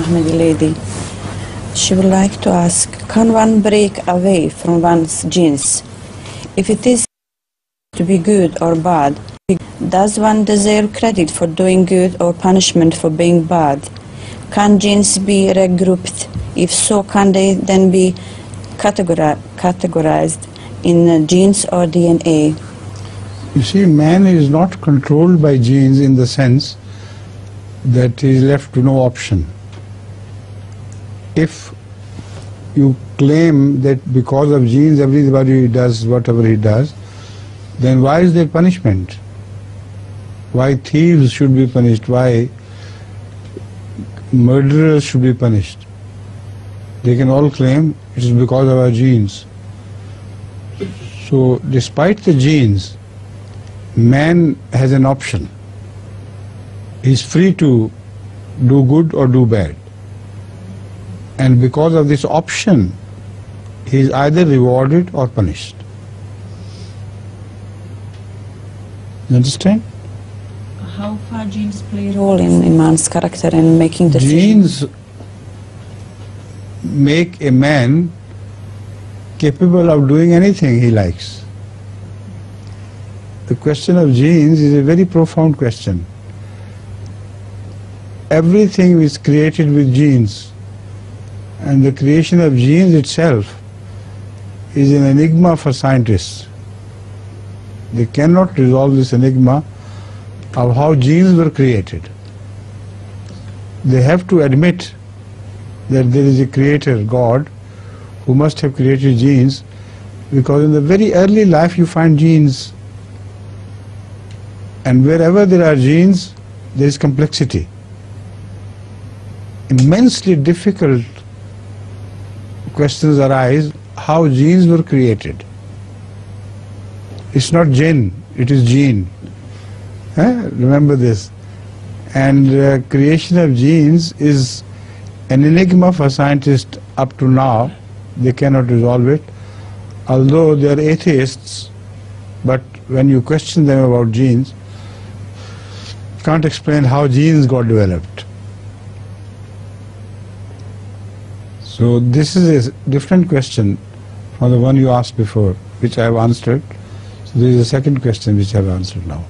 Ahmadi lady. She would like to ask, can one break away from one's genes? If it is to be good or bad, does one deserve credit for doing good or punishment for being bad? Can genes be regrouped? If so, can they then be categorized in genes or DNA? You see, man is not controlled by genes in the sense that he is left to no option. If you claim that because of genes everybody does whatever he does, then why is there punishment? Why thieves should be punished? Why murderers should be punished? They can all claim it is because of our genes. So despite the genes, man has an option. He is free to do good or do bad. And because of this option, he is either rewarded or punished. You understand? How far genes play a role in man's character and making decisions? Genes make a man capable of doing anything he likes. The question of genes is a very profound question. Everything is created with genes, and the creation of genes itself is an enigma for scientists. They cannot resolve this enigma of how genes were created. They have to admit that there is a creator, God, who must have created genes, because in the very early life you find genes. And wherever there are genes, there is complexity. Immensely difficult questions arise how genes were created. It's not jinn, it is gene. Remember this. And creation of genes is an enigma for scientists up to now. They cannot resolve it. Although they are atheists, but when you question them about genes, can't explain how genes got developed. So this is a different question from the one you asked before, which I have answered. So there is a second question which I have answered now.